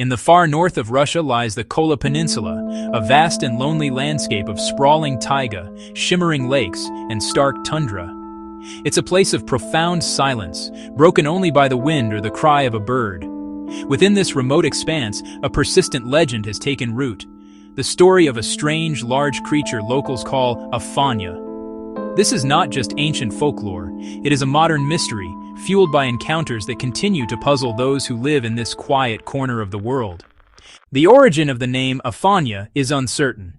In the far north of Russia lies the Kola Peninsula, a vast and lonely landscape of sprawling taiga, shimmering lakes, and stark tundra. It's a place of profound silence, broken only by the wind or the cry of a bird. Within this remote expanse, a persistent legend has taken root, the story of a strange, large creature locals call Afonya. This is not just ancient folklore, it is a modern mystery, fueled by encounters that continue to puzzle those who live in this quiet corner of the world. The origin of the name Afonya is uncertain.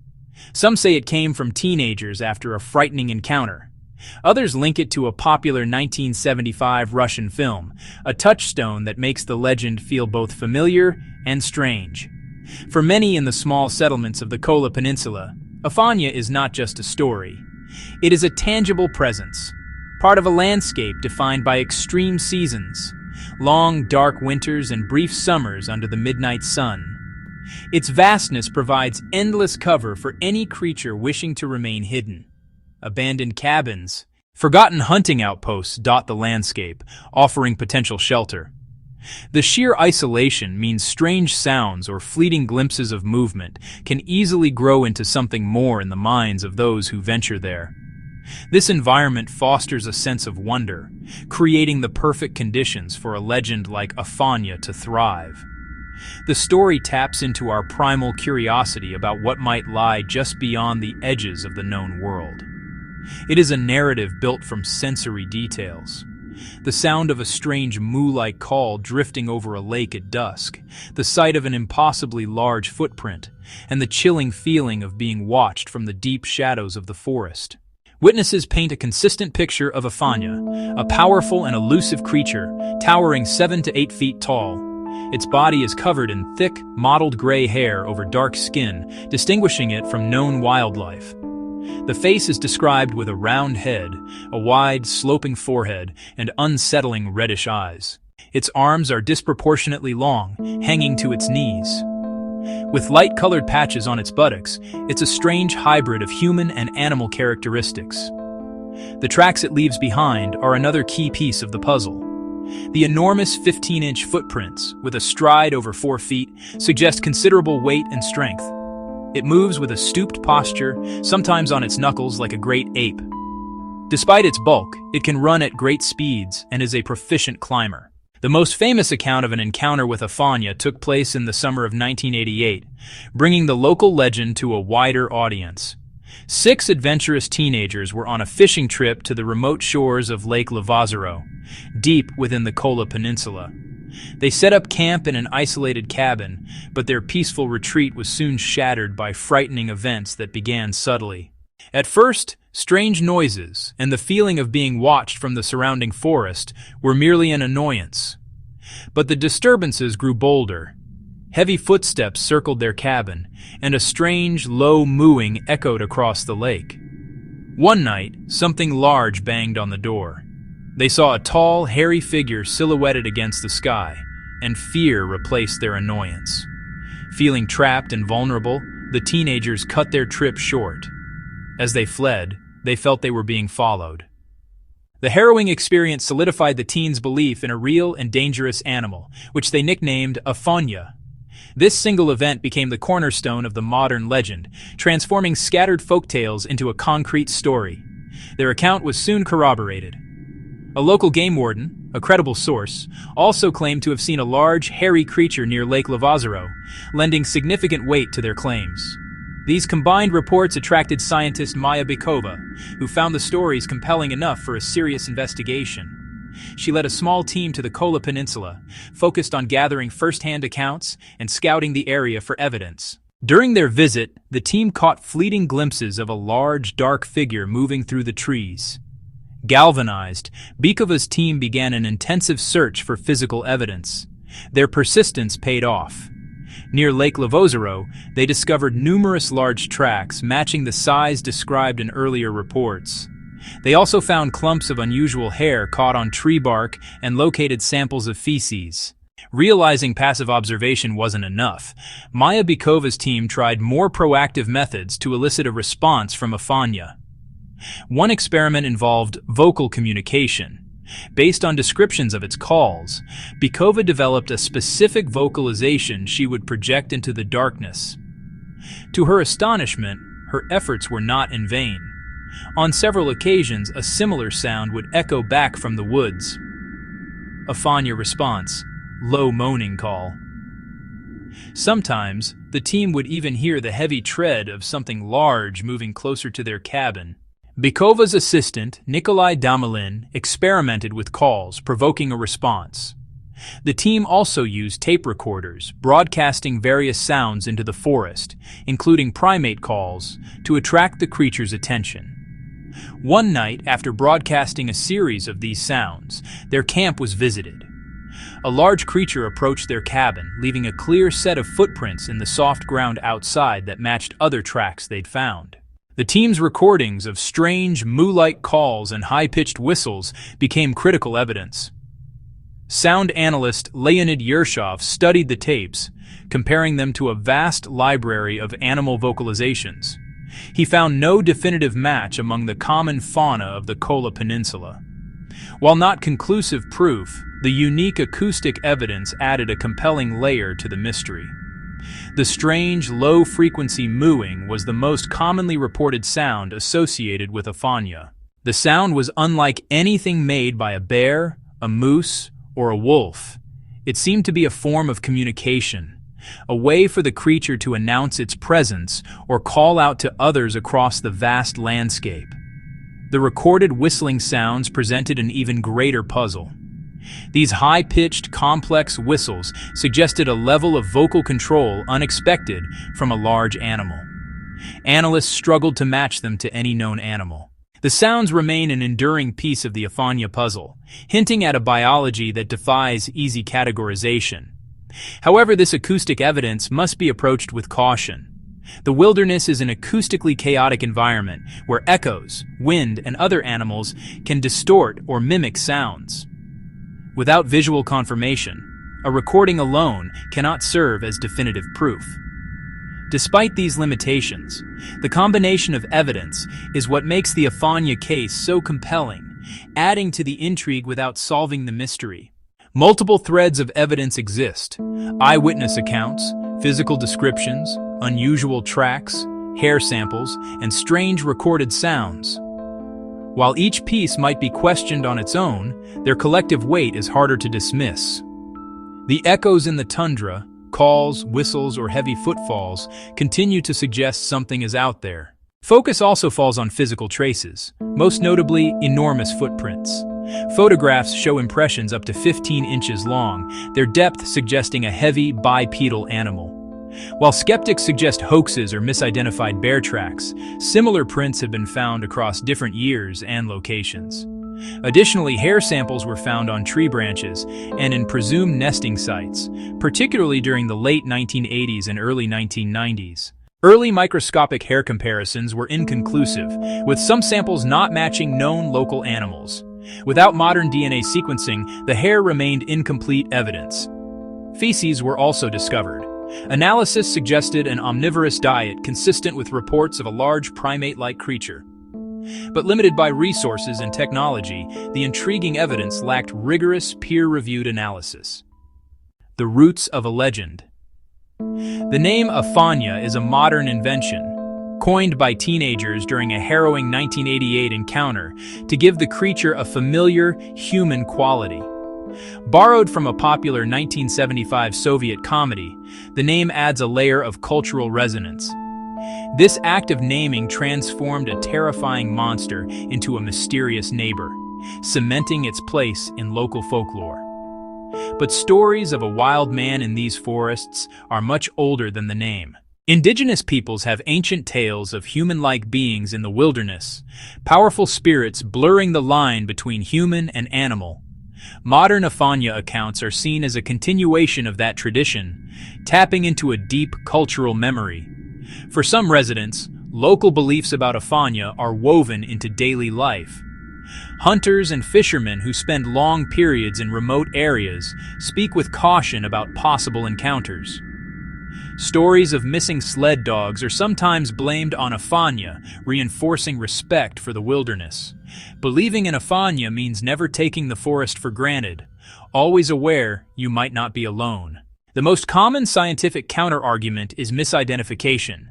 Some say it came from teenagers after a frightening encounter. Others link it to a popular 1975 Russian film, a touchstone that makes the legend feel both familiar and strange. For many in the small settlements of the Kola Peninsula, Afonya is not just a story. It is a tangible presence, part of a landscape defined by extreme seasons, long, dark winters and brief summers under the midnight sun. Its vastness provides endless cover for any creature wishing to remain hidden. Abandoned cabins, forgotten hunting outposts dot the landscape, offering potential shelter. The sheer isolation means strange sounds or fleeting glimpses of movement can easily grow into something more in the minds of those who venture there. This environment fosters a sense of wonder, creating the perfect conditions for a legend like Afonya to thrive. The story taps into our primal curiosity about what might lie just beyond the edges of the known world. It is a narrative built from sensory details. The sound of a strange moo-like call drifting over a lake at dusk, the sight of an impossibly large footprint, and the chilling feeling of being watched from the deep shadows of the forest. Witnesses paint a consistent picture of Afonya, a powerful and elusive creature, towering 7 to 8 feet tall. Its body is covered in thick, mottled gray hair over dark skin, distinguishing it from known wildlife. The face is described with a round head, a wide, sloping forehead, and unsettling reddish eyes. Its arms are disproportionately long, hanging to its knees. With light-colored patches on its buttocks, it's a strange hybrid of human and animal characteristics. The tracks it leaves behind are another key piece of the puzzle. The enormous 15-inch footprints, with a stride over 4 feet, suggest considerable weight and strength. It moves with a stooped posture, sometimes on its knuckles like a great ape. Despite its bulk, it can run at great speeds and is a proficient climber. The most famous account of an encounter with Afonya took place in the summer of 1988, bringing the local legend to a wider audience. 6 adventurous teenagers were on a fishing trip to the remote shores of Lake Lovozero, deep within the Kola Peninsula. They set up camp in an isolated cabin, but their peaceful retreat was soon shattered by frightening events that began subtly. At first, strange noises and the feeling of being watched from the surrounding forest were merely an annoyance. But the disturbances grew bolder. Heavy footsteps circled their cabin, and a strange, low mooing echoed across the lake. One night, something large banged on the door. They saw a tall, hairy figure silhouetted against the sky, and fear replaced their annoyance. Feeling trapped and vulnerable, the teenagers cut their trip short. As they fled, they felt they were being followed. The harrowing experience solidified the teens' belief in a real and dangerous animal, which they nicknamed Afonya. This single event became the cornerstone of the modern legend, transforming scattered folktales into a concrete story. Their account was soon corroborated. A local game warden, a credible source, also claimed to have seen a large, hairy creature near Lake Lovozero, lending significant weight to their claims. These combined reports attracted scientist Maya Bykova, who found the stories compelling enough for a serious investigation. She led a small team to the Kola Peninsula, focused on gathering first-hand accounts and scouting the area for evidence. During their visit, the team caught fleeting glimpses of a large, dark figure moving through the trees. Galvanized, Bykova's team began an intensive search for physical evidence. Their persistence paid off. Near Lake Lovozero, they discovered numerous large tracks matching the size described in earlier reports. They also found clumps of unusual hair caught on tree bark and located samples of feces. Realizing passive observation wasn't enough, Maya Bykova's team tried more proactive methods to elicit a response from Afonya. One experiment involved vocal communication. Based on descriptions of its calls, Bykova developed a specific vocalization she would project into the darkness. To her astonishment, her efforts were not in vain. On several occasions, a similar sound would echo back from the woods. Afonya response: low moaning call. Sometimes, the team would even hear the heavy tread of something large moving closer to their cabin. Bykova's assistant, Nikolai Damelin, experimented with calls, provoking a response. The team also used tape recorders, broadcasting various sounds into the forest, including primate calls, to attract the creature's attention. One night, after broadcasting a series of these sounds, their camp was visited. A large creature approached their cabin, leaving a clear set of footprints in the soft ground outside that matched other tracks they'd found. The team's recordings of strange, moo-like calls and high-pitched whistles became critical evidence. Sound analyst Leonid Yershov studied the tapes, comparing them to a vast library of animal vocalizations. He found no definitive match among the common fauna of the Kola Peninsula. While not conclusive proof, the unique acoustic evidence added a compelling layer to the mystery. The strange, low-frequency mooing was the most commonly reported sound associated with Afonya. The sound was unlike anything made by a bear, a moose, or a wolf. It seemed to be a form of communication, a way for the creature to announce its presence or call out to others across the vast landscape. The recorded whistling sounds presented an even greater puzzle. These high-pitched, complex whistles suggested a level of vocal control unexpected from a large animal. Analysts struggled to match them to any known animal. The sounds remain an enduring piece of the Afonya puzzle, hinting at a biology that defies easy categorization. However, this acoustic evidence must be approached with caution. The wilderness is an acoustically chaotic environment where echoes, wind, and other animals can distort or mimic sounds. Without visual confirmation, a recording alone cannot serve as definitive proof. Despite these limitations, the combination of evidence is what makes the Afonya case so compelling, adding to the intrigue without solving the mystery. Multiple threads of evidence exist: eyewitness accounts, physical descriptions, unusual tracks, hair samples, and strange recorded sounds. While each piece might be questioned on its own, their collective weight is harder to dismiss. The echoes in the tundra, calls, whistles, or heavy footfalls, continue to suggest something is out there. Focus also falls on physical traces, most notably enormous footprints. Photographs show impressions up to 15 inches long, their depth suggesting a heavy, bipedal animal. While skeptics suggest hoaxes or misidentified bear tracks, similar prints have been found across different years and locations. Additionally, hair samples were found on tree branches and in presumed nesting sites, particularly during the late 1980s and early 1990s. Early microscopic hair comparisons were inconclusive, with some samples not matching known local animals. Without modern DNA sequencing, the hair remained incomplete evidence. Feces were also discovered. Analysis suggested an omnivorous diet consistent with reports of a large primate-like creature. But limited by resources and technology, the intriguing evidence lacked rigorous, peer-reviewed analysis. The roots of a legend. The name Afonya is a modern invention, coined by teenagers during a harrowing 1988 encounter to give the creature a familiar, human quality. Borrowed from a popular 1975 Soviet comedy, the name adds a layer of cultural resonance. This act of naming transformed a terrifying monster into a mysterious neighbor, cementing its place in local folklore. But stories of a wild man in these forests are much older than the name. Indigenous peoples have ancient tales of human-like beings in the wilderness, powerful spirits blurring the line between human and animal. Modern Afonya accounts are seen as a continuation of that tradition, tapping into a deep cultural memory. For some residents, local beliefs about Afonya are woven into daily life. Hunters and fishermen who spend long periods in remote areas speak with caution about possible encounters. Stories of missing sled dogs are sometimes blamed on Afonya, reinforcing respect for the wilderness. Believing in Afonya means never taking the forest for granted, always aware you might not be alone. The most common scientific counter-argument is misidentification.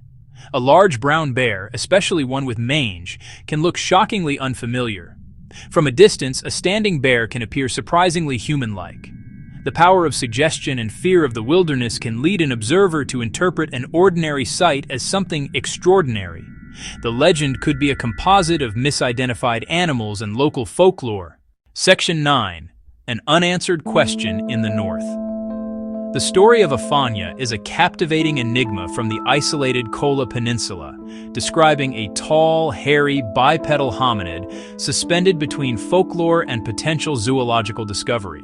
A large brown bear, especially one with mange, can look shockingly unfamiliar. From a distance, a standing bear can appear surprisingly human-like. The power of suggestion and fear of the wilderness can lead an observer to interpret an ordinary sight as something extraordinary. The legend could be a composite of misidentified animals and local folklore. Section 9. An unanswered question in the north. The story of Afonya is a captivating enigma from the isolated Kola Peninsula, describing a tall, hairy, bipedal hominid suspended between folklore and potential zoological discovery.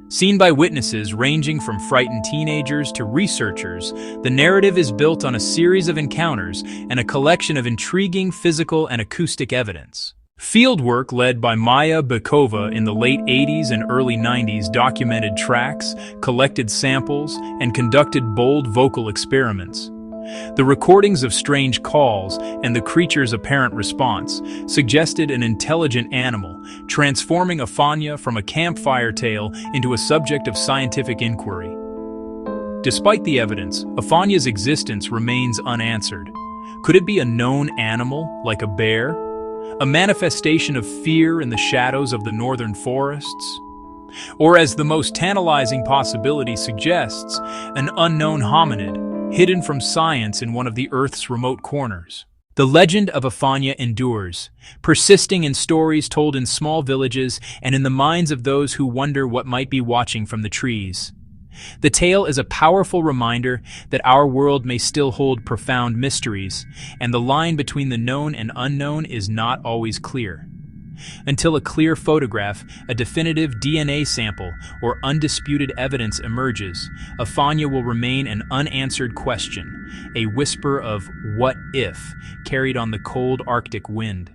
Seen by witnesses ranging from frightened teenagers to researchers, the narrative is built on a series of encounters and a collection of intriguing physical and acoustic evidence. Fieldwork led by Maya Bakova in the late 80s and early 90s documented tracks, collected samples, and conducted bold vocal experiments. The recordings of strange calls and the creature's apparent response suggested an intelligent animal, transforming Afonya from a campfire tale into a subject of scientific inquiry. Despite the evidence, Afonya's existence remains unanswered. Could it be a known animal, like a bear? A manifestation of fear in the shadows of the northern forests? Or, as the most tantalizing possibility suggests, an unknown hominid, hidden from science in one of the Earth's remote corners? The legend of Afonya endures, persisting in stories told in small villages and in the minds of those who wonder what might be watching from the trees. The tale is a powerful reminder that our world may still hold profound mysteries, and the line between the known and unknown is not always clear. Until a clear photograph, a definitive DNA sample, or undisputed evidence emerges, Afonya will remain an unanswered question, a whisper of "what if" carried on the cold Arctic wind.